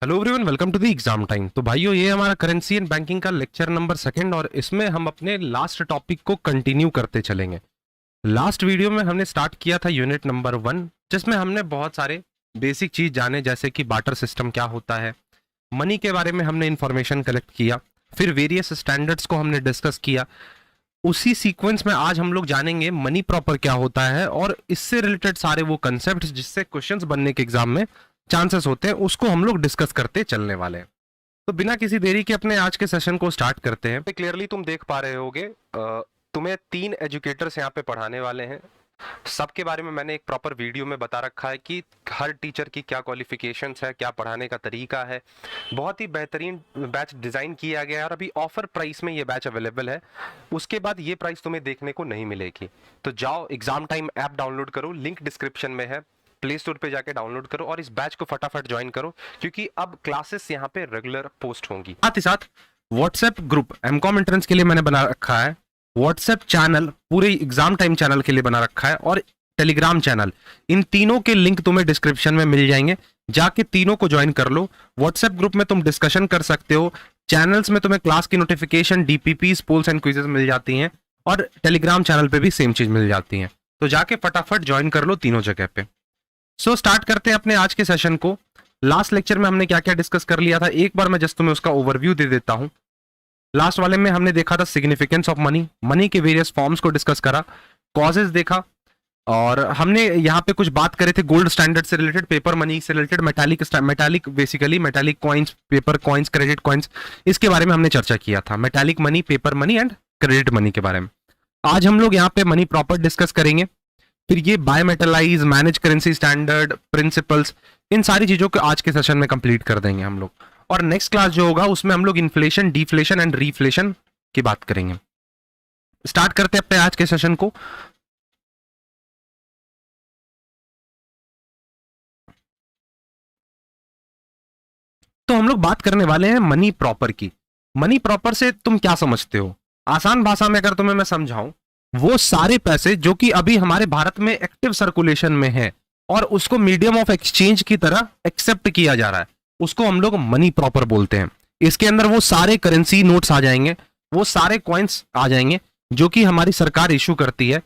Hello everyone, welcome to the exam time. तो भाइयों, ये हमारा करेंसी एंड बैंकिंग का लेक्चर नंबर सेकंड और इसमें हम अपने लास्ट टॉपिक को कंटिन्यू करते चलेंगे। लास्ट वीडियो में हमने स्टार्ट किया था यूनिट नंबर 1, जिसमें हमने बहुत सारे बेसिक चीज जाने, जैसे कि बार्टर सिस्टम क्या होता है, मनी के बारे में हमने इंफॉर्मेशन कलेक्ट किया, फिर वेरियस स्टैंडर्ड्स को हमने डिस्कस किया। उसी सीक्वेंस में आज हम लोग जानेंगे मनी प्रॉपर क्या होता है और इससे रिलेटेड सारे वो कंसेप्ट जिससे क्वेश्चंस बनने के एग्जाम में चांसेस होते हैं, उसको हम लोग डिस्कस करते चलने वाले हैं। तो बिना किसी देरी के अपने आज के सेशन को स्टार्ट करते हैं। क्लियरली तुम देख पा रहे होगे, तुम्हें 3 एजुकेटर्स यहाँ पे पढ़ाने वाले हैं। सबके बारे में मैंने एक प्रॉपर वीडियो में बता रखा है कि हर टीचर की क्या क्वालिफिकेशंस है, क्या पढ़ाने का तरीका है। बहुत ही बेहतरीन बैच डिजाइन किया गया है और अभी ऑफर प्राइस में ये बैच अवेलेबल है। उसके बाद ये प्राइस तुम्हें देखने को नहीं मिलेगी। तो जाओ एग्जाम टाइम ऐप डाउनलोड करो, लिंक डिस्क्रिप्शन में है, प्ले स्टोर पे जाके डाउनलोड करो और इस बैच को फटाफट ज्वाइन करो, क्योंकि अब क्लासेस यहाँ पे रेगुलर पोस्ट होंगी। साथ ही साथ व्हाट्सएप ग्रुप एमकॉम एंट्रेंस के लिए मैंने बना रखा है, व्हाट्सएप चैनल पूरे एग्जाम टाइम चैनल के लिए बना रखा है, और टेलीग्राम चैनल। इन तीनों के लिंक तुम्हें डिस्क्रिप्शन में मिल जाएंगे, जाके तीनों को ज्वाइन कर लो। व्हाट्सएप ग्रुप में तुम डिस्कशन कर सकते हो, चैनल्स में तुम्हें क्लास की notification, DPP, polls and quizzes मिल जाती हैं, और टेलीग्राम चैनल पे भी सेम चीज मिल जाती है। तो जाके फटाफट ज्वाइन कर लो तीनों जगह पे। स्टार्ट करते हैं अपने आज के सेशन को। लास्ट लेक्चर में हमने क्या क्या डिस्कस कर लिया था, एक बार मैं जस्ट तुम्हें उसका ओवरव्यू दे देता हूं। लास्ट वाले में हमने देखा था सिग्निफिकेंस ऑफ मनी, मनी के वेरियस फॉर्म्स को डिस्कस करा, कॉजेज देखा, और हमने यहाँ पे कुछ बात करे थे गोल्ड स्टैंडर्ड से रिलेटेड, पेपर मनी से related, metallic coins, paper coins, credit coins, इसके बारे में हमने चर्चा किया था। Metallic money, paper money and credit money के बारे में। आज हम लोग यहाँ पे मनी प्रॉपर डिस्कस करेंगे। फिर ये बायोमेटलाइज, मैनेज करेंसी स्टैंडर्ड, प्रिंसिपल्स, इन सारी चीजों को आज के सेशन में कंप्लीट कर देंगे हम लोग। और नेक्स्ट क्लास जो होगा उसमें हम लोग इन्फ्लेशन, डिफ्लेशन एंड रीफ्लेशन की बात करेंगे। स्टार्ट करते हैं अपने आज के सेशन को। तो हम लोग बात करने वाले हैं मनी प्रॉपर की। मनी प्रॉपर से तुम क्या समझते हो? आसान भाषा में अगर तुम्हें मैं समझाऊं, वो सारे पैसे जो कि अभी हमारे भारत में एक्टिव सर्कुलेशन में है और उसको मीडियम ऑफ एक्सचेंज की तरह एक्सेप्ट किया जा रहा है, उसको हम लोग मनी प्रॉपर बोलते हैं। इसके अंदर वो सारे करेंसी नोट्स आ जाएंगे, वो सारे कॉइन्स आ जाएंगे जो कि हमारी सरकार इशू करती है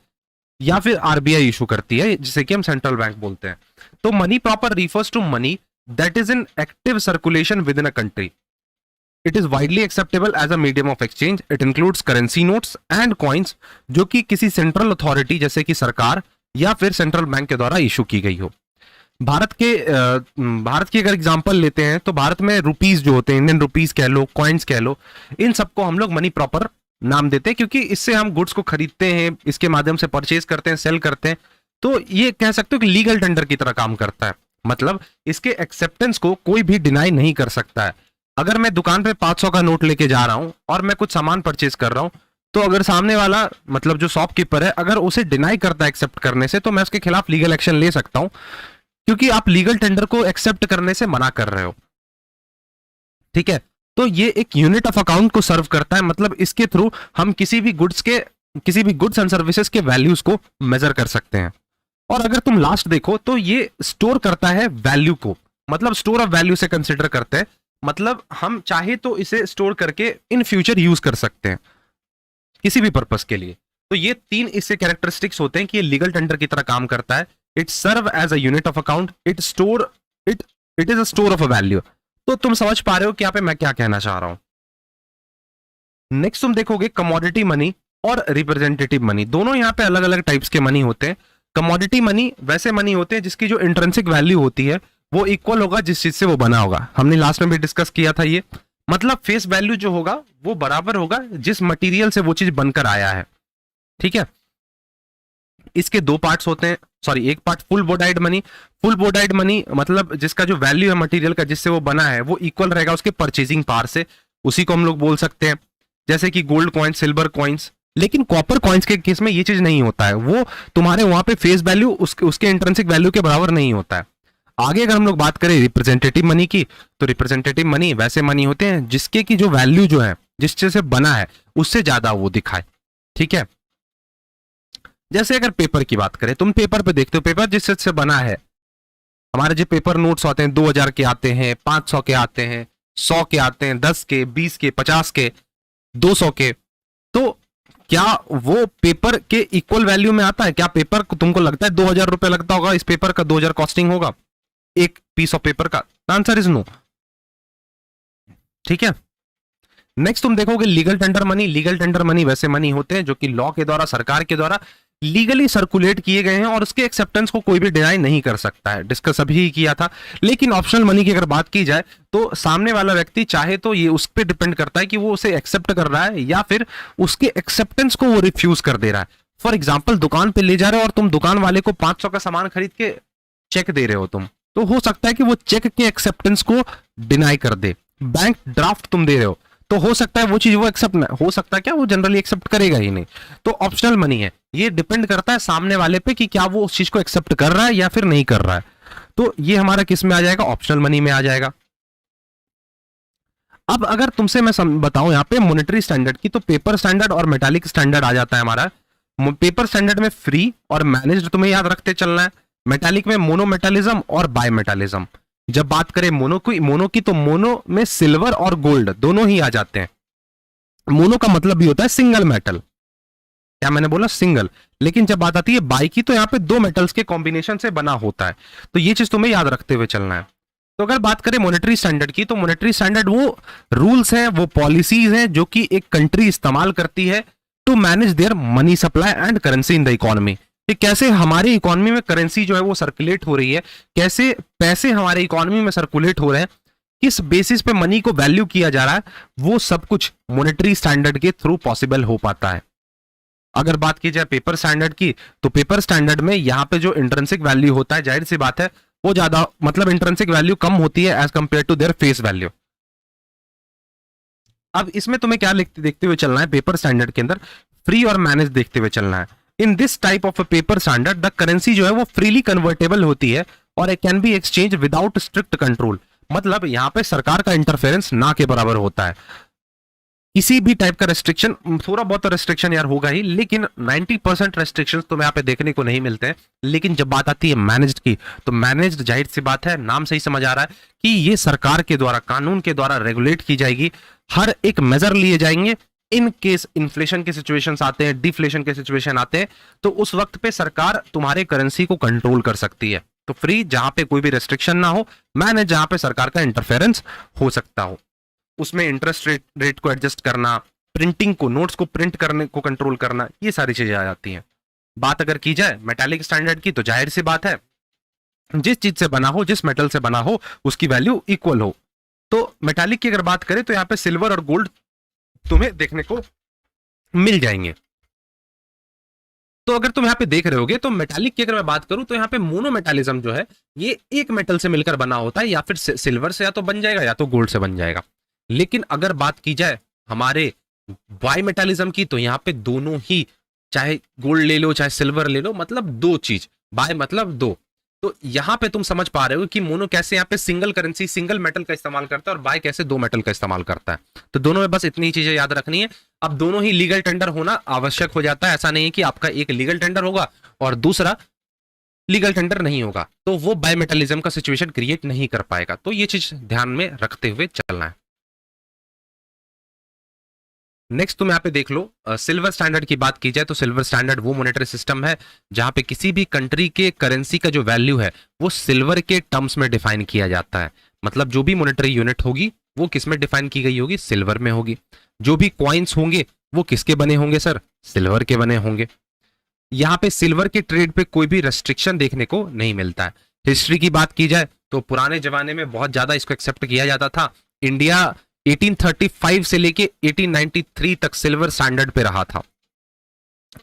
या फिर आरबीआई इशू करती है, जिसे कि हम सेंट्रल बैंक बोलते हैं। तो money proper refers to money that is in active circulation within a country. It is widely acceptable as a medium of exchange. It includes currency notes and coins जो कि किसी central authority जैसे कि सरकार या फिर central bank के द्वारा इशू की गई हो। भारत की अगर एग्जांपल लेते हैं तो भारत में रुपीस जो होते हैं, इंडियन रुपीस कह लो, कॉइन्स कह लो, इन सबको हम लोग मनी प्रॉपर नाम देते हैं, क्योंकि इससे हम गुड्स को खरीदते हैं, इसके माध्यम से परचेज करते हैं, सेल करते हैं। तो ये कह सकते हो कि लीगल टेंडर की तरह काम करता है। मतलब इसके एक्सेप्टेंस को कोई भी डिनाई नहीं कर सकता है। अगर मैं दुकान पे 500 का नोट लेके जा रहा हूं और मैं कुछ सामान परचेज कर रहा हूं, तो अगर सामने वाला मतलब जो शॉपकीपर है अगर उसे डिनाई करता है एक्सेप्ट करने से, तो मैं उसके खिलाफ लीगल एक्शन ले सकता हूं, क्योंकि आप लीगल टेंडर को एक्सेप्ट करने से मना कर रहे हो। ठीक है, तो ये एक यूनिट ऑफ अकाउंट को सर्व करता है। मतलब इसके थ्रू हम किसी भी गुड्स एंड सर्विसेज के वैल्यूज को मेजर कर सकते हैं। और अगर तुम लास्ट देखो तो ये स्टोर करता है वैल्यू को, मतलब स्टोर ऑफ वैल्यू से कंसिडर करते हैं। मतलब हम चाहे तो इसे स्टोर करके इन फ्यूचर यूज कर सकते हैं किसी भी पर्पस के लिए। तो ये 3 इससे कैरेक्टरिस्टिक्स होते हैं कि ये लीगल टेंडर की तरह काम करता है। It serve as a unit of account, it is a store of a value. तो तुम समझ पा रहे हो कि यहाँ पे मैं क्या कहना चाह रहा हूं। नेक्स्ट तुम देखोगे कमोडिटी मनी और रिप्रेजेंटेटिव मनी, दोनों यहाँ पे अलग अलग टाइप्स के मनी होते हैं। कमोडिटी मनी वैसे मनी होते हैं जिसकी जो इंट्रिंसिक वैल्यू होती है वो इक्वल होगा जिस चीज से वो बना होगा। हमने लास्ट में भी डिस्कस किया था ये। मतलब फेस वैल्यू जो होगा वो बराबर होगा जिस मटेरियल से वो चीज बनकर आया है। ठीक है, इसके 2 पार्ट्स होते हैं, सॉरी एक part full bodied money. Full bodied money मतलब जिसका जो वैल्यू है मटेरियल का जिससे वो बना है वो इक्वल रहेगा उसके परचेजिंग पावर से, उसी को हम लोग बोल सकते हैं, जैसे कि गोल्ड कॉइन्स, सिल्वर कॉइन्स। लेकिन कॉपर कॉइन्स के केस में ये चीज नहीं होता है, वो तुम्हारे वहां पे फेस वैल्यू उसके इंट्रिंसिक वैल्यू के बराबर नहीं होता है। आगे अगर हम लोग बात करें रिप्रेजेंटेटिव मनी की, तो रिप्रेजेंटेटिव मनी वैसे मनी होते हैं जिसके की जो वैल्यू जो है जिस चीज से बना है उससे ज्यादा वो दिखाए। ठीक है, जैसे अगर पेपर की बात करें, तुम पेपर पे देखते हो, पेपर जिस चीज से बना है हमारे जो पेपर नोट्स आते हैं 2000 के आते हैं, 500 के आते हैं, 100 के आते हैं, 10 के, 20 के, 50 के, 200 के, तो क्या वो पेपर के इक्वल वैल्यू में आता है? क्या पेपर तुमको लगता है 2000 रुपए लगता होगा इस पेपर का, 2000 कॉस्टिंग होगा एक पीस ऑफ पेपर का? Answer is no. ठीक है, नेक्स्ट तुम देखोगे legal tender money. Legal tender money वैसे मनी होते हैं जो कि लॉ के द्वारा, सरकार के द्वारा लीगली सर्कुलेट किए गए हैं और उसके एक्सेप्टेंस को कोई भी डिनाई नहीं कर सकता है। डिस्कस अभी किया था। लेकिन ऑप्शनल मनी की अगर बात की जाए तो सामने वाला व्यक्ति चाहे तो ये उस पर डिपेंड करता है कि वो उसे एक्सेप्ट कर रहा है या फिर उसके एक्सेप्टेंस को वो रिफ्यूज कर दे रहा है। फॉर एग्जाम्पल, दुकान पे ले जा रहे हो और तुम दुकान वाले को 500 का सामान खरीद के चेक दे रहे हो तुम, तो हो सकता है कि वो चेक के एक्सेप्टेंस को डिनाई कर दे। बैंक ड्राफ्ट तुम दे रहे हो तो हो सकता है वो चीज वो एक्सेप्ट हो सकता है, क्या वो जनरली एक्सेप्ट करेगा ही नहीं। तो ऑप्शनल मनी है, ये डिपेंड करता है सामने वाले पे कि क्या वो उस चीज को एक्सेप्ट कर रहा है या फिर नहीं कर रहा है। तो ये हमारा किस में आ जाएगा? ऑप्शनल मनी में आ जाएगा। अब अगर तुमसे मैं बताऊं यहाँ पे मॉनेटरी स्टैंडर्ड की, तो पेपर स्टैंडर्ड और मेटालिक स्टैंडर्ड आ जाता है हमारा। पेपर स्टैंडर्ड में फ्री और मैनेज्ड तुम्हें याद रखते चलना है। मेटालिक में मोनोमेटालिज्म और बायमेटालिज्म। जब बात करें मोनो की तो मोनो में सिल्वर और गोल्ड दोनों ही आ जाते हैं। मोनो का मतलब भी होता है सिंगल मेटल, क्या मैंने बोला? सिंगल। लेकिन जब बात आती है बाई की तो यहां पे दो मेटल्स के कॉम्बिनेशन से बना होता है। तो ये चीज तुम्हें याद रखते हुए चलना है। तो अगर बात करें मॉनेटरी स्टैंडर्ड की, तो मॉनेटरी स्टैंडर्ड वो रूल्स हैं, वो पॉलिसीज हैं जो कि एक कंट्री इस्तेमाल करती है to manage their money supply and currency in the economy. कि कैसे हमारी इकोनॉमी में करेंसी जो है वो सर्कुलेट हो रही है, कैसे पैसे हमारे इकोनॉमी में सर्कुलेट हो रहे हैं, किस बेसिस पे मनी को वैल्यू किया जा रहा है, वो सब कुछ मॉनेटरी स्टैंडर्ड के थ्रू पॉसिबल हो पाता है। अगर बात की जाए पेपर स्टैंडर्ड की, तो पेपर स्टैंडर्ड में यहां पे जो इंट्रिंसिक वैल्यू होता है, जाहिर सी बात है वो ज्यादा, मतलब इंट्रिंसिक वैल्यू कम होती है as compare to their face value. अब इसमें तुम्हें क्या देखते हुए चलना है? पेपर स्टैंडर्ड के अंदर फ्री और मैनेज देखते हुए चलना है। In this type of paper standard the currency जो है वो फ्रीली कन्वर्टेबल होती है और it can be exchange without strict control. मतलब यहां पे सरकार का इंटरफेरेंस ना के बराबर होता है। किसी भी टाइप का रेस्ट्रिक्शन, थोड़ा बहुत रेस्ट्रिक्शन यार होगा ही, लेकिन 90% रेस्ट्रिक्शंस तो यहाँ पे देखने को नहीं मिलते हैं। लेकिन जब बात आती है मैनेज्ड की, तो मैनेज्ड जाहिर सी बात है, नाम से ही समझ आ रहा है कि ये सरकार के द्वारा, कानून के द्वारा रेगुलेट की जाएगी। हर एक मेजर लिए जाएंगे। इन केस इन्फ्लेशन के सिचुएशंस आते हैं, डिफ्लेशन के सिचुएशन आते हैं, तो उस वक्त पे सरकार तुम्हारे करेंसी को कंट्रोल कर सकती है। तो फ्री जहां पे कोई भी रेस्ट्रिक्शन ना हो, मैनेज जहां पे सरकार का इंटरफेरेंस हो सकता हो। उसमें इंटरेस्ट रेट को एडजस्ट करना, प्रिंटिंग को, नोट्स को प्रिंट करने को कंट्रोल करना, ये सारी चीजें आ जाती हैं। बात अगर की जाए मेटालिक स्टैंडर्ड की, तो जाहिर सी बात है जिस चीज से बना हो, जिस मेटल से बना हो, उसकी वैल्यू इक्वल हो। तो मेटालिक की अगर बात करें तो यहाँ पे सिल्वर और गोल्ड तुम्हें देखने को मिल जाएंगे। तो अगर तुम यहाँ पे देख रहे होगे तो मेटालिक की अगर मैं बात करूं तो यहाँ पे मोनोमेटालिज्म जो है ये एक मेटल से मिलकर बना होता है, या फिर सिल्वर से या तो बन जाएगा या तो गोल्ड से बन जाएगा। लेकिन अगर बात की जाए हमारे बायमेटालिज्म की, तो यहाँ पे दोनों ही, चाहे गोल्ड ले लो चाहे सिल्वर ले लो, मतलब दो चीज, बाय मतलब दो। तो यहां पे तुम समझ पा रहे हो कि मोनो कैसे यहाँ पे सिंगल करेंसी, सिंगल मेटल का इस्तेमाल करता है और बाय कैसे दो मेटल का इस्तेमाल करता है। तो दोनों में बस इतनी चीजें याद रखनी है। अब दोनों ही लीगल टेंडर होना आवश्यक हो जाता है। ऐसा नहीं है कि आपका एक लीगल टेंडर होगा और दूसरा लीगल टेंडर नहीं होगा, तो वो बायमेटालिज्म का सिचुएशन क्रिएट नहीं कर पाएगा। तो ये चीज ध्यान में रखते हुए चलना है। नेक्स्ट तुम यहाँ पे देख लो, सिल्वर स्टैंडर्ड की बात की जाए तो सिल्वर स्टैंडर्ड वो मॉनेटरी सिस्टम है जहां पे किसी भी कंट्री के करेंसी का जो वैल्यू है वो सिल्वर के टर्म्स में डिफाइन किया जाता है। मतलब जो भी मॉनेटरी यूनिट होगी वो किस में डिफाइन की गई होगी? सिल्वर में होगी। जो भी कॉइन्स होंगे वो किसके बने होंगे सर? सिल्वर के बने होंगे। यहाँ पे सिल्वर के ट्रेड पे कोई भी रेस्ट्रिक्शन देखने को नहीं मिलता है। हिस्ट्री की बात की जाए तो पुराने जमाने में बहुत ज्यादा इसको एक्सेप्ट किया जाता था। इंडिया 1835 से लेके 1893 तक सिल्वर स्टैंडर्ड पे रहा था।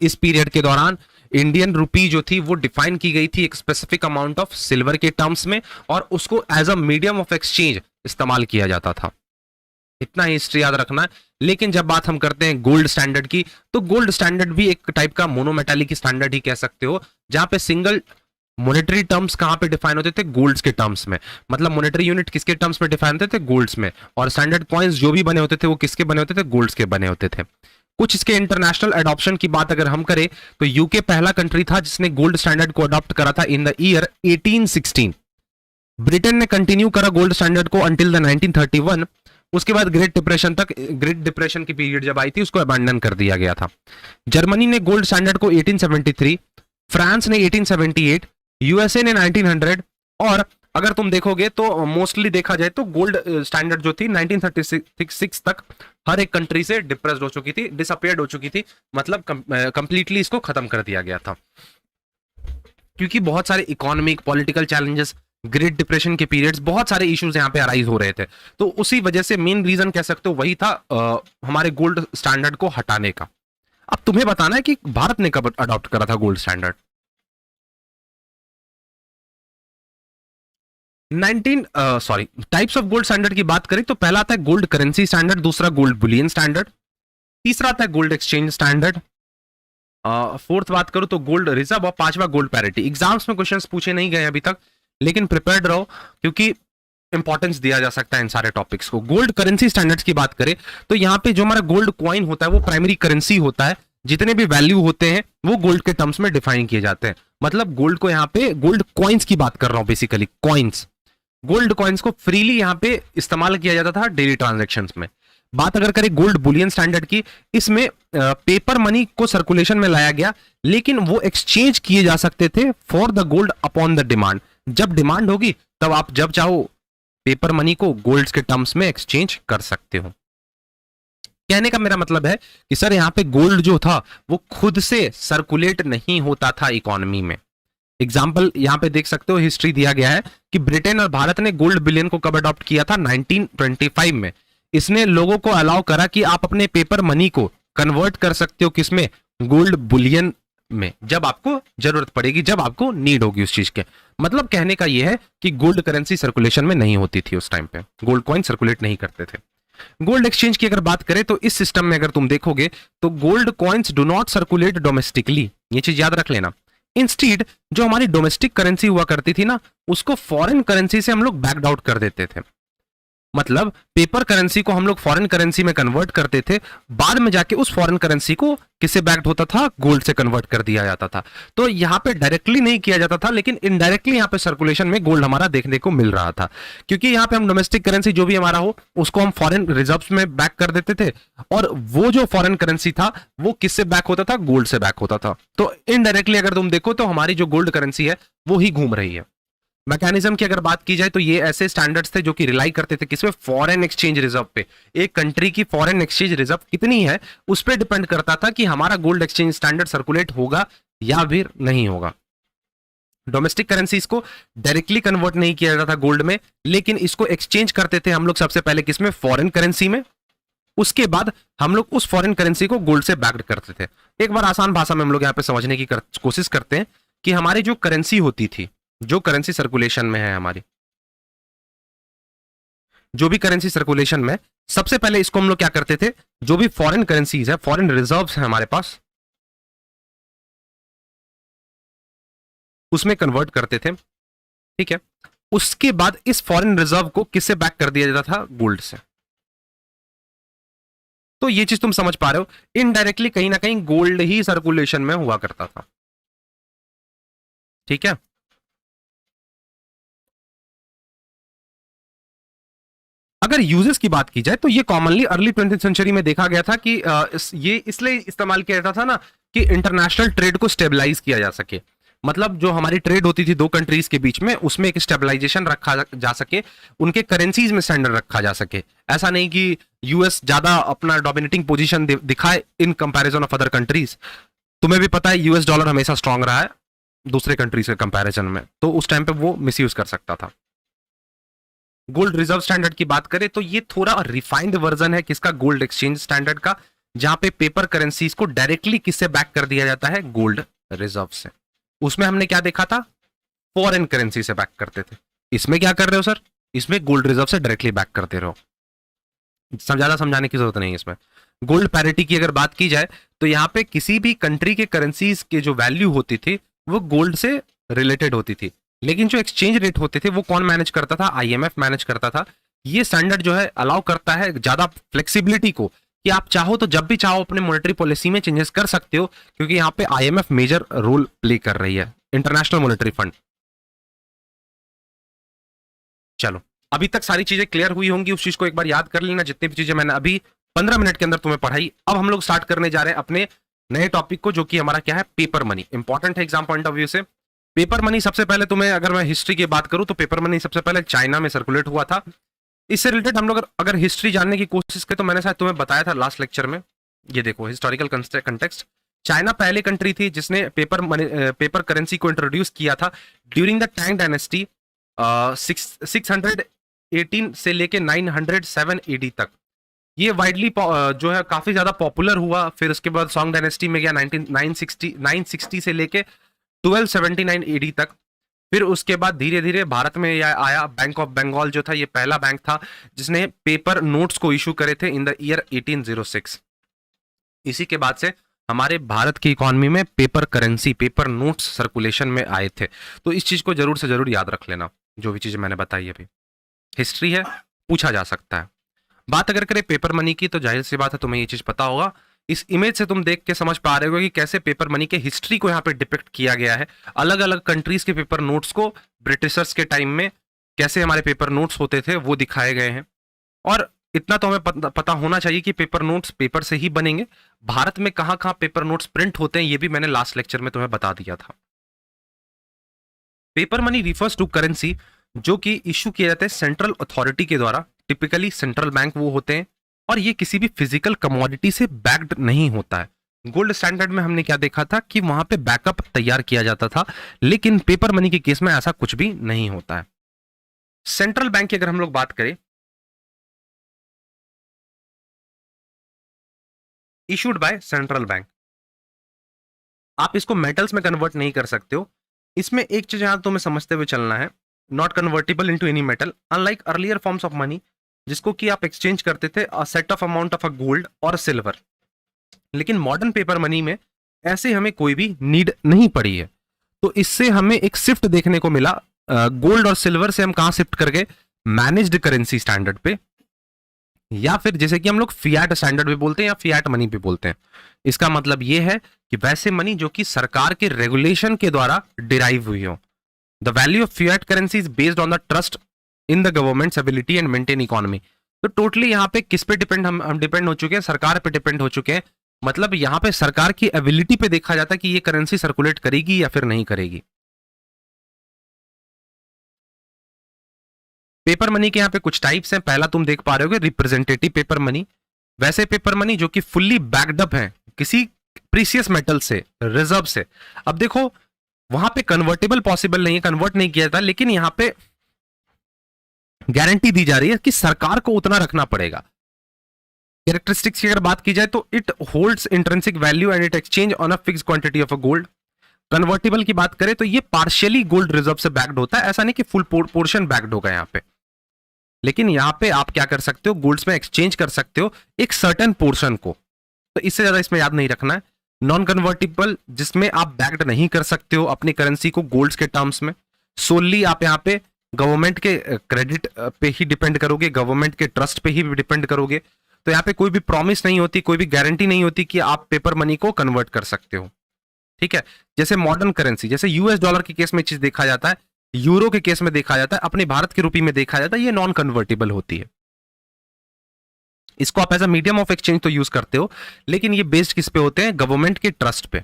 इस पीरियड के दौरान इंडियन रुपी जो थी वो डिफाइन की गई थी एक स्पेसिफिक अमाउंट ऑफ सिल्वर के टर्म्स में, और उसको as a medium of exchange इस्तेमाल किया जाता था। इतना ही हिस्ट्री याद रखना है। लेकिन जब बात हम करते हैं गोल्ड स्टैंडर्ड की, तो गोल्ड स्टैंडर्ड भी एक टाइप का मोनोमेटालिक स्टैंडर्ड ही कह सकते हो, जहां पे सिंगल मॉनेटरी टर्म्स कहां पे डिफाइन होते थे? गोल्ड्स के टर्म्स में। मतलब मॉनेटरी यूनिट किसके टर्म्स में डिफाइन होते थे? गोल्ड्स में। और स्टैंडर्ड कॉइन्स जो भी बने होते थे वो किसके बने होते थे? गोल्ड्स के बने होते थे। कुछ इसके इंटरनेशनल एडॉप्शन की बात अगर हम करें तो यूके पहला कंट्री था जिसने गोल्ड स्टैंडर्ड को अडॉप्ट करा था इन द ईयर 1816। ब्रिटेन ने कंटिन्यू करा गोल्ड स्टैंडर्ड को अंटिल द 1931। उसके बाद ग्रेट डिप्रेशन तक, ग्रेट डिप्रेशन की पीरियड जब आई थी उसको अबैंडन कर दिया गया था। जर्मनी ने गोल्ड स्टैंडर्ड को 1873, फ्रांस ने 1878, यूएसए ने 1900, और अगर तुम देखोगे तो मोस्टली देखा जाए तो गोल्ड स्टैंडर्ड जो थी 1936 तक हर एक कंट्री से डिप्रेस्ड हो चुकी थी, डिसअपियर्ड हो चुकी थी, मतलब कंप्लीटली इसको खत्म कर दिया गया था, क्योंकि बहुत सारे economic political challenges, great depression के पीरियड्स, बहुत सारे इश्यूज यहाँ पे अराइज हो रहे थे। तो उसी वजह से मेन रीजन कह सकते हो वही था हमारे गोल्ड स्टैंडर्ड को हटाने का। अब तुम्हें बताना है कि भारत ने कब अडॉप्ट करा था gold standard. 19 sorry, types of gold standard की बात करें तो पहला आता है गोल्ड करेंसी स्टैंडर्ड, दूसरा गोल्ड बुलियन स्टैंडर्ड, तीसरा आता है गोल्ड एक्सचेंज स्टैंडर्ड, फोर्थ बात करूं तो गोल्ड रिजर्व, और पांचवा गोल्ड पैरिटी। एग्जाम्स में क्वेश्चंस पूछे नहीं गए अभी तक, लेकिन प्रिपेयर्ड रहो क्योंकि इंपॉर्टेंस दिया जा सकता है इन सारे टॉपिक्स को। गोल्ड करेंसी स्टैंडर्ड्स की बात करें तो यहाँ पे जो हमारा गोल्ड क्वाइन होता है वो प्राइमरी करेंसी होता है, जितने भी वैल्यू होते हैं वो गोल्ड के टर्म्स में डिफाइन किए जाते हैं। मतलब गोल्ड को यहाँ पे गोल्ड कॉइन्स की बात कर रहा हूं, बेसिकली कॉइन्स, गोल्ड कॉइन्स को फ्रीली यहाँ पे इस्तेमाल किया जाता था डेली ट्रांजेक्शन्स में। बात अगर करें गोल्ड बुलियन स्टैंडर्ड की, इसमें पेपर मनी को सर्कुलेशन में लाया गया, लेकिन वो एक्सचेंज किए जा सकते थे for the gold upon the demand. जब डिमांड होगी तब आप जब चाहो पेपर मनी को गोल्ड के टर्म्स में एक्सचेंज कर सकते हो। कहने का मेरा मतलब है कि सर यहाँ पे गोल्ड जो था वो खुद से सर्कुलेट नहीं होता था इकोनॉमी में। एग्जाम्पल यहां पे देख सकते हो, हिस्ट्री दिया गया है कि ब्रिटेन और भारत ने गोल्ड बिलियन को कब अडॉप्ट किया था, 1925 में। इसने लोगों को अलाउ करा कि आप अपने पेपर मनी को कन्वर्ट कर सकते हो किसमें, गोल्ड बुलियन में, जब आपको जरूरत पड़ेगी, जब आपको नीड होगी उस चीज के। मतलब कहने का यह है कि गोल्ड करेंसी सर्कुलेशन में नहीं होती थी उस टाइम पे, गोल्ड कॉइन सर्कुलेट नहीं करते थे। गोल्ड एक्सचेंज की अगर बात करें तो इस सिस्टम में अगर तुम देखोगे तो gold coins do not circulate domestically, ये चीज याद रख लेना। इंस्टीड जो हमारी डोमेस्टिक करेंसी हुआ करती थी ना, उसको फॉरेन करेंसी से हम लोग बैक्ड आउट कर देते थे। मतलब पेपर करेंसी को हम लोग फॉरेन करेंसी में कन्वर्ट करते थे, बाद में जाके उस फॉरेन करेंसी को किससे बैक्ड होता था, गोल्ड से कन्वर्ट कर दिया जाता था। तो यहां पे डायरेक्टली नहीं किया जाता था, लेकिन इनडायरेक्टली यहां पे सर्कुलेशन में गोल्ड हमारा देखने को मिल रहा था, क्योंकि यहां पे हम डोमेस्टिक करेंसी जो भी हमारा हो उसको हम फॉरेन रिजर्व्स में बैक कर देते थे, और वो जो फॉरेन करेंसी था वो किससे बैक होता था, गोल्ड से बैक होता था। तो इनडायरेक्टली अगर तुम देखो तो हमारी जो गोल्ड करेंसी है वो ही घूम रही है। मैकेनिज्म की अगर बात की जाए तो ये ऐसे स्टैंडर्ड्स थे जो कि रिलाई करते थे किसमें, फॉरेन एक्सचेंज रिजर्व पे। एक कंट्री की फॉरेन एक्सचेंज रिजर्व कितनी है उस पर डिपेंड करता था कि हमारा गोल्ड एक्सचेंज स्टैंडर्ड सर्कुलेट होगा या फिर नहीं होगा। डोमेस्टिक करेंसीज को डायरेक्टली कन्वर्ट नहीं किया जाता था गोल्ड में, लेकिन इसको एक्सचेंज करते थे हम लोग सबसे पहले किसमें, फॉरेन करेंसी में। उसके बाद हम लोग उस फॉरेन करेंसी को गोल्ड से बैक्ड करते थे। एक बार आसान भाषा में हम लोग यहाँ पे समझने की कोशिश करते हैं कि हमारी जो करेंसी होती थी, जो करेंसी सर्कुलेशन में है हमारी, जो भी करेंसी सर्कुलेशन में, सबसे पहले इसको हम लोग क्या करते थे, जो भी फॉरेन करेंसीज है, फॉरेन रिजर्व्स है हमारे पास, उसमें कन्वर्ट करते थे। ठीक है, उसके बाद इस फॉरेन रिजर्व को किससे बैक कर दिया जाता था, गोल्ड से। तो ये चीज तुम समझ पा रहे हो, इनडायरेक्टली कहीं ना कहीं गोल्ड ही सर्कुलेशन में हुआ करता था। ठीक है, अगर यूजेस की बात की जाए तो ये कॉमनली अर्ली 20th सेंचुरी में देखा गया था कि ये इसलिए इस्तेमाल किया जाता था ना कि इंटरनेशनल ट्रेड को स्टेबलाइज किया जा सके। मतलब जो हमारी ट्रेड होती थी दो कंट्रीज के बीच में, उसमें एक स्टेबलाइजेशन रखा जा सके, उनके करेंसीज में स्टैंडर्ड रखा जा सके। ऐसा नहीं कि यूएस ज्यादा अपना डोमिनेटिंग पोजीशन दिखाए in comparison of other countries. तुम्हें भी पता है यूएस डॉलर हमेशा स्ट्रांग रहा है दूसरे कंट्रीज के कंपैरिजन में, तो उस टाइम पे वो मिसयूज कर सकता था। गोल्ड रिजर्व स्टैंडर्ड की बात करें तो ये थोड़ा रिफाइंड वर्जन है किसका, गोल्ड एक्सचेंज स्टैंडर्ड का, जहां पे पेपर करेंसीज को डायरेक्टली किससे बैक कर दिया जाता है, गोल्ड रिजर्व से। उसमें हमने क्या देखा था, फॉरेन करेंसी से बैक करते थे। इसमें क्या कर रहे हो सर, इसमें गोल्ड रिजर्व से डायरेक्टली बैक करते रहो, ज्यादा समझाने की जरूरत नहीं है इसमें। गोल्ड पैरिटी की अगर बात की जाए तो यहाँ पे किसी भी कंट्री के करेंसीज के जो वैल्यू होती थी वो गोल्ड से रिलेटेड होती थी, लेकिन जो एक्सचेंज रेट होते थे वो कौन मैनेज करता था, आईएमएफ मैनेज करता था। ये स्टैंडर्ड जो है अलाउ करता है ज्यादा फ्लेक्सिबिलिटी को, कि आप चाहो तो जब भी चाहो अपने मॉनेटरी पॉलिसी में चेंजेस कर सकते हो, क्योंकि यहाँ पे आईएमएफ मेजर रोल प्ले कर रही है, इंटरनेशनल मॉनेटरी फंड। चलो, अभी तक सारी चीजें क्लियर हुई होंगी, उस चीज को एक बार याद कर लेना, जितनी भी चीजें मैंने अभी 15 मिनट के अंदर तुम्हें पढ़ाई। अब हम लोग स्टार्ट करने जा रहे हैं अपने नए टॉपिक को, जो कि हमारा क्या है, पेपर मनी। इंपॉर्टेंट है एग्जाम पॉइंट ऑफ व्यू से। पेपर मनी सबसे पहले तुम्हें, अगर मैं हिस्ट्री की बात करूं तो पेपर मनी सबसे पहले चाइना में सर्कुलेट हुआ था। इससे रिलेटेड हम लोग अगर हिस्ट्री जानने की कोशिश करें तो मैंने शायद तुम्हें बताया था लास्ट लेक्चर में, ये देखो हिस्टोरिकल कंटेक्स्ट। चाइना पहली कंट्री थी जिसने पेपर करेंसी को इंट्रोड्यूस किया था ड्यूरिंग द टैंग डायनेस्टी 618 से लेके 907 एडी तक। ये वाइडली जो है काफी ज्यादा पॉपुलर हुआ। फिर उसके बाद सॉन्ग डायनेस्टी में गया 960 से लेके 1279 एडी तक। फिर उसके बाद धीरे धीरे भारत में आया। बैंक ऑफ बंगाल जो था, ये पहला बैंक था जिसने पेपर नोट्स को इशू करे थे इन द ईयर 1806। इसी के बाद से हमारे भारत की इकोनॉमी में paper currency, paper notes circulation में आए थे। तो इस चीज को जरूर से जरूर याद रख लेना, जो भी चीजें मैंने बताई अभी। हिस्ट्री है, पूछा जा सकता है। बात अगर करें पेपर मनी की तो जाहिर सी बात है तुम्हें ये चीज पता होगा। इस इमेज से तुम देख के समझ पा रहे हो कि कैसे पेपर मनी के हिस्ट्री को यहाँ पे डिपिक्ट किया गया है। अलग अलग कंट्रीज के पेपर नोट्स को, ब्रिटिशर्स के टाइम में कैसे हमारे पेपर नोट्स होते थे वो दिखाए गए हैं। और इतना तो हमें पता होना चाहिए कि पेपर नोट्स पेपर से ही बनेंगे। भारत में कहां कहां पेपर नोट्स प्रिंट होते हैं ये भी मैंने लास्ट लेक्चर में तुम्हें बता दिया था। Paper money refers to currency जो कि इशू किए जाते हैं सेंट्रल अथॉरिटी के द्वारा। टिपिकली सेंट्रल बैंक वो होते हैं, और ये किसी भी फिजिकल कमोडिटी से बैक्ड नहीं होता है। गोल्ड स्टैंडर्ड में हमने क्या देखा था कि वहां पे बैकअप तैयार किया जाता था, लेकिन पेपर मनी के केस में ऐसा कुछ भी नहीं होता है। सेंट्रल बैंक की अगर हम लोग बात करें, इशूड बाय सेंट्रल बैंक। आप इसको मेटल्स में कन्वर्ट नहीं कर सकते हो। इसमें एक चीज यहां तुम्हें समझते हुए चलना है, not convertible into any metal, unlike earlier forms of money जिसको कि आप एक्सचेंज करते थे a set of amount of a gold और सिल्वर। लेकिन मॉडर्न पेपर मनी में ऐसे हमें कोई भी नीड नहीं पड़ी है। तो इससे हमें एक शिफ्ट देखने को मिला। गोल्ड और सिल्वर से हम कहां शिफ्ट कर गए, मैनेज्ड करेंसी स्टैंडर्ड पे, या फिर जैसे कि हम लोग फियाट स्टैंडर्ड भी बोलते हैं या फियाट मनी भी बोलते हैं। इसका मतलब यह है कि वैसे मनी जो कि सरकार के रेगुलेशन के द्वारा डिराइव हुई हो। The value of Fiat currency is based on the trust in the governments ability and maintain economy. तो टोटली यहाँ पे किस पे डिपेंड, हम डिपेंड हो चुके हैं, सरकार पे डिपेंड हो चुके हैं। मतलब यहाँ पे सरकार की एबिलिटी पे देखा जाता है कि ये करेंसी सर्कुलेट करेगी या फिर नहीं करेगी। पेपर मनी के यहाँ पे कुछ टाइप्स हैं। पहला तुम देख पा रहे हो रिप्रेजेंटेटिव पेपर मनी, वैसे पेपर मनी जो कि फुल्ली बैक्ड है किसी प्रीसियस मेटल से, रिजर्व से। अब देखो वहां पे कन्वर्टेबल पॉसिबल नहीं है, कन्वर्ट नहीं किया जाता, लेकिन यहां पे गारंटी दी जा रही है कि सरकार को उतना रखना पड़ेगा। कैरेक्टरिस्टिक्स की अगर बात की जाए तो it holds intrinsic value and it exchange on a fix quantity of a gold. Convertible की बात करें तो ये पार्शियली गोल्ड रिजर्व से बैक्ड होता है, ऐसा नहीं कि फुल पोर्शन बैक्ड होगा यहाँ पे। लेकिन यहां पे आप क्या कर सकते हो, गोल्ड्स में एक्सचेंज कर सकते हो एक सर्टेन पोर्शन को। तो इससे ज्यादा इसमें याद नहीं रखना है। नॉन कन्वर्टिबल जिसमें आप बैक्ड नहीं कर सकते हो अपनी करेंसी को गोल्ड्स के टर्म्स में। सोनली आप यहाँ पे गवर्नमेंट के क्रेडिट पे ही डिपेंड करोगे, गवर्नमेंट के ट्रस्ट पे ही डिपेंड करोगे। तो यहाँ पे कोई भी प्रॉमिस नहीं होती, कोई भी गारंटी नहीं होती कि आप पेपर मनी को कन्वर्ट कर सकते हो। ठीक है, जैसे मॉडर्न करेंसी, जैसे यूएस डॉलर के केस में चीज देखा जाता है, यूरो के केस में देखा जाता है, अपने भारत के रुपये में देखा जाता है, ये नॉन कन्वर्टेबल होती है। इसको आप as a medium of exchange तो यूज करते हो, लेकिन ये बेस्ड किस पे होते हैं, गवर्नमेंट के ट्रस्ट पे,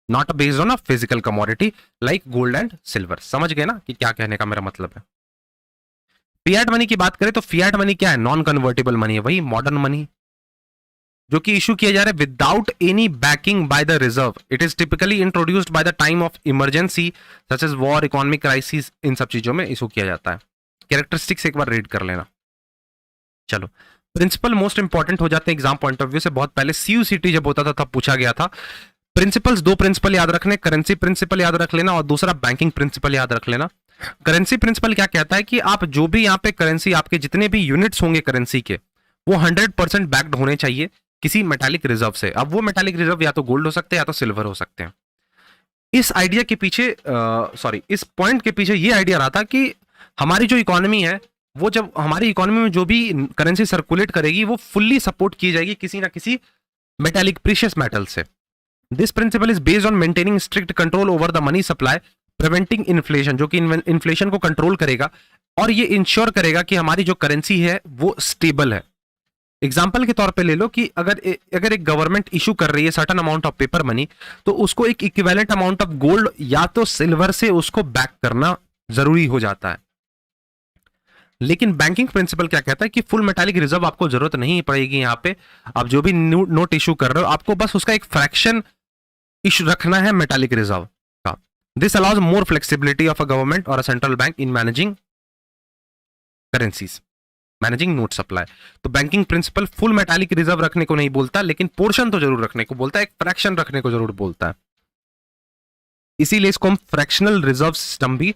not based on a physical commodity like gold and silver. समझ गए ना कि क्या कहने का मेरा मतलब है। फियाट मनी की बात करें तो फियाट मनी क्या है, नॉन कन्वर्टेबल मनी है, वही मॉडर्न मनी जो कि इशू किया जा रहा है without any backing by the reserve. It is typically introduced by the time of emergency such as war, economic crisis, इन सब चीजों में इशू किया जाता है। कैरेक्टरिस्टिक्स एक बार रीड कर लेना। चलो, प्रिंसिपल मोस्ट इंपॉर्टेंट हो जाते हैं एग्जाम पॉइंट ऑफ व्यू से। बहुत पहले सीयूसीटी जब होता था तब पूछा गया था। प्रिंसिपल्स, दो प्रिंसिपल याद रखने, करेंसी प्रिंसिपल याद रख लेना और दूसरा बैंकिंग प्रिंसिपल याद रख लेना। करेंसी प्रिंसिपल क्या कहता है कि आप जो भी यहाँ पे करेंसी, आपके जितने भी यूनिट्स होंगे करेंसी के, वो 100% बैक्ड होने चाहिए किसी मेटालिक रिजर्व से। अब वो मेटालिक रिजर्व या तो गोल्ड हो सकते हैं या तो सिल्वर हो सकते हैं। इस आइडिया के पीछे इस पॉइंट के पीछे ये आइडिया रहा था कि हमारी जो इकोनॉमी है, वो जब हमारी इकोनॉमी में जो भी करेंसी सर्कुलेट करेगी वो फुल्ली सपोर्ट की जाएगी किसी ना किसी मेटालिक प्रीशियस मेटल से। This principle is based on maintaining strict control over the money supply, preventing inflation, जो कि इन्फ्लेशन को कंट्रोल करेगा, और ये इंश्योर करेगा कि हमारी जो करेंसी है वो स्टेबल है। एग्जाम्पल के तौर पे ले लो कि अगर एक गवर्नमेंट इशू कर रही है certain amount of paper money, तो उसको एक इक्विवेलेंट अमाउंट ऑफ गोल्ड या तो सिल्वर से उसको बैक करना जरूरी हो जाता है। लेकिन बैंकिंग प्रिंसिपल क्या कहता है कि फुल मेटालिक रिजर्व आपको जरूरत नहीं पड़ेगी। यहां पे आप जो भी नोट इशू कर रहे हो, आपको बस उसका एक फ्रैक्शन इशू रखना है मेटालिक रिजर्व का। This allows more flexibility of a government और a central bank in managing currencies, managing note supply. तो banking principle full metallic reserve रखने को नहीं बोलता, लेकिन पोर्शन तो जरूर रखने को बोलता है, एक फ्रैक्शन रखने को जरूर बोलता है। इसीलिए इसको हम फ्रैक्शनल रिजर्व सिस्टम भी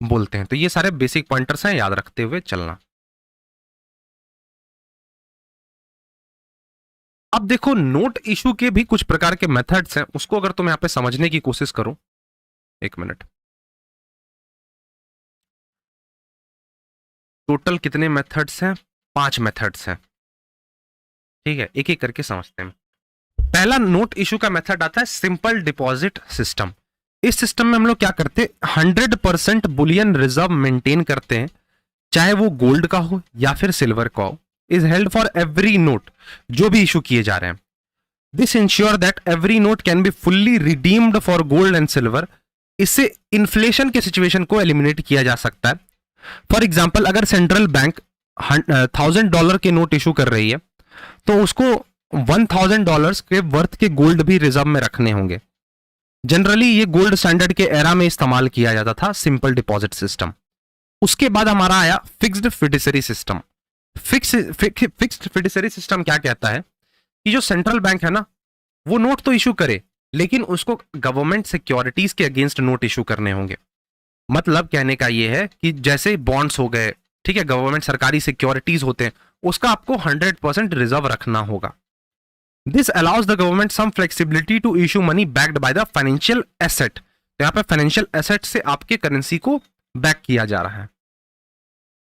बोलते हैं। तो ये सारे बेसिक पॉइंटर्स हैं, याद रखते हुए चलना। अब देखो, नोट इशू के भी कुछ प्रकार के मेथड्स हैं, उसको अगर तुम यहां पे समझने की कोशिश करो। एक मिनट, टोटल कितने मेथड्स हैं? 5 मेथड्स हैं। ठीक है, एक एक करके समझते हैं। पहला नोट इशू का मेथड आता है सिंपल डिपॉजिट सिस्टम। इस सिस्टम में हम लोग क्या करते हैं, 100% बुलियन रिजर्व मेंटेन करते हैं, चाहे वो गोल्ड का हो या फिर सिल्वर का हो। Is held for every note जो भी इशू किए जा रहे हैं। This ensure that every note can be fully redeemed for gold and silver. इससे इन्फ्लेशन के सिचुएशन को एलिमिनेट किया जा सकता है। फॉर एग्जाम्पल, अगर सेंट्रल बैंक $1000 के नोट इशू कर रही है, तो उसको $1000 के वर्थ के गोल्ड भी रिजर्व में रखने होंगे। जनरली ये गोल्ड स्टैंडर्ड के एरा में इस्तेमाल किया जाता था, सिंपल डिपॉजिट सिस्टम। उसके बाद हमारा आया फिक्स्ड फिडिसरी सिस्टम। फिक्स्ड फिडिसरी सिस्टम क्या कहता है कि जो सेंट्रल बैंक है ना, वो नोट तो इशू करे, लेकिन उसको गवर्नमेंट सिक्योरिटीज के अगेंस्ट नोट इशू करने होंगे। मतलब कहने का ये है कि जैसे बॉन्ड्स हो गए, ठीक है, गवर्नमेंट सरकारी सिक्योरिटीज होते हैं, उसका आपको 100% रिजर्व रखना होगा। This allows the government some flexibility to issue money backed by the financial asset. तो यहां पे फाइनेंशियल एसेट से आपके करेंसी को बैक किया जा रहा है।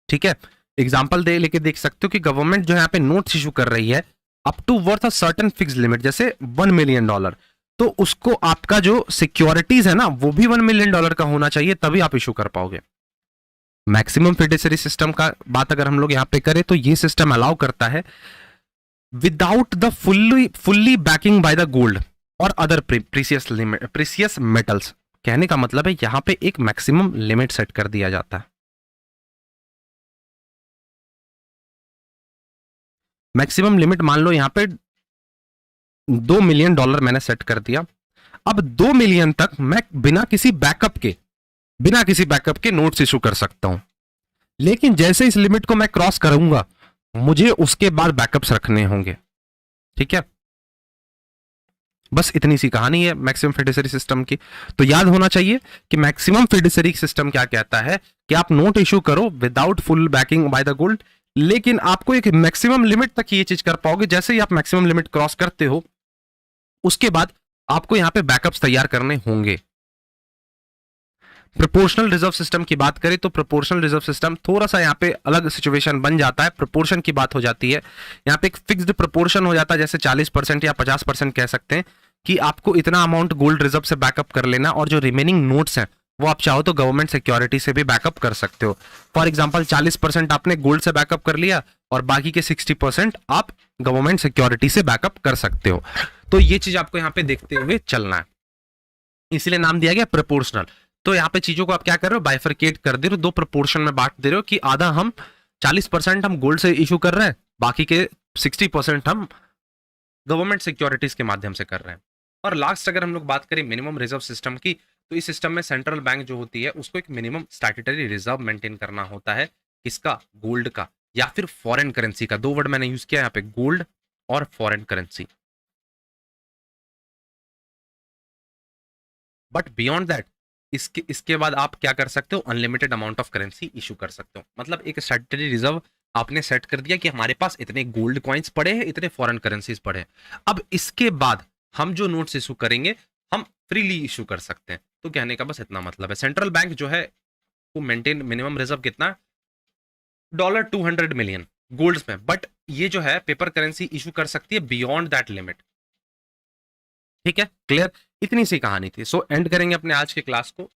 ठीक है, एग्जांपल दे लेके देख सकते हो कि गवर्नमेंट जो यहाँ पे नोट्स इशू कर रही है up to worth a certain fix limit, जैसे $1 मिलियन, तो उसको आपका जो सिक्योरिटीज है ना, वो भी $1 मिलियन का होना चाहिए, तभी आप इशू कर पाओगे। मैक्सिमम फिडेसरी सिस्टम का बात अगर हम लोग यहां पे करें, तो ये सिस्टम अलाउ करता है without the fully banking by the gold और अदर प्रीसियस मेटल्स। कहने का मतलब है यहां पे एक मैक्सिमम लिमिट सेट कर दिया जाता है। मैक्सिमम लिमिट मान लो यहां पे $2 मिलियन मैंने सेट कर दिया। अब 2 मिलियन तक मैं बिना किसी बैकअप के नोट्स इशू कर सकता हूं। लेकिन जैसे इस लिमिट को मैं क्रॉस करूंगा, मुझे उसके बाद बैकअप्स रखने होंगे। ठीक है, बस इतनी सी कहानी है मैक्सिमम फिडेसरी सिस्टम की। तो याद होना चाहिए कि मैक्सिमम फिडेसरी सिस्टम क्या कहता है कि आप नोट इशू करो without full banking by the gold, लेकिन आपको एक मैक्सिमम लिमिट तक ये चीज कर पाओगे। जैसे ही आप मैक्सिमम लिमिट क्रॉस करते हो, उसके बाद आपको यहां पे बैकअप्स तैयार करने होंगे। प्रोपोर्शनल रिजर्व सिस्टम की बात करें तो प्रोपोर्शनल रिजर्व सिस्टम थोड़ा सा यहाँ पे अलग सिचुएशन बन जाता है। प्रोपोर्शन की बात हो जाती है, यहाँ पे एक फिक्स्ड प्रोपोर्शन हो जाता है, जैसे 40% या 50% कह सकते हैं कि आपको इतना अमाउंट गोल्ड रिजर्व से बैकअप कर लेना, और जो रिमेनिंग नोट्स हैं वो आप चाहो तो गवर्नमेंट सिक्योरिटी से भी बैकअप कर सकते हो। फॉर एग्जाम्पल 40% आपने गोल्ड से बैकअप कर लिया और बाकी के 60% आप गवर्नमेंट सिक्योरिटी से बैकअप कर सकते हो। तो ये चीज आपको यहाँ पे देखते हुए चलना है, इसीलिए नाम दिया गया प्रोपोर्शनल। तो यहाँ पे चीजों को आप क्या कर रहे हो, बाइफरकेट कर दे रहे हो, 2 प्रोपोर्शन में बांट दे रहे हो कि आधा हम 40% हम गोल्ड से इशू कर रहे हैं, बाकी के 60% हम गवर्नमेंट सिक्योरिटीज के माध्यम से कर रहे हैं। और लास्ट अगर हम लोग बात करें मिनिमम रिजर्व सिस्टम की, तो इस सिस्टम में सेंट्रल बैंक जो होती है उसको एक मिनिमम स्टैट्यूटरी रिजर्व मेंटेन करना होता है। किसका? गोल्ड का या फिर फॉरेन करेंसी का। 2 वर्ड मैंने यूज किया यहाँ पे, गोल्ड और foreign currency. But beyond that, इसके बाद आप क्या कर सकते हो, unlimited amount of currency issue कर सकते हो। मतलब एक स्टैट्यूटरी रिजर्व आपने सेट कर दिया कि हमारे पास इतने गोल्ड कॉइन्स पड़े हैं, इतने फॉरेन करेंसीज पड़े हैं। अब इसके बाद हम जो नोट्स इशू करेंगे हम फ्रीली इशू कर सकते हैं। तो कहने का बस इतना मतलब है। सेंट्रल बैंक जो है वो मेंटेन मिनिमम रिजर्व कितना, $200 मिलियन गोल्ड्स में, बट ये जो है पेपर करेंसी इशू कर सकती है बियॉन्ड दैट लिमिट। ठीक है, क्लियर? इतनी सी कहानी थी। सो एंड करेंगे अपने आज के क्लास को।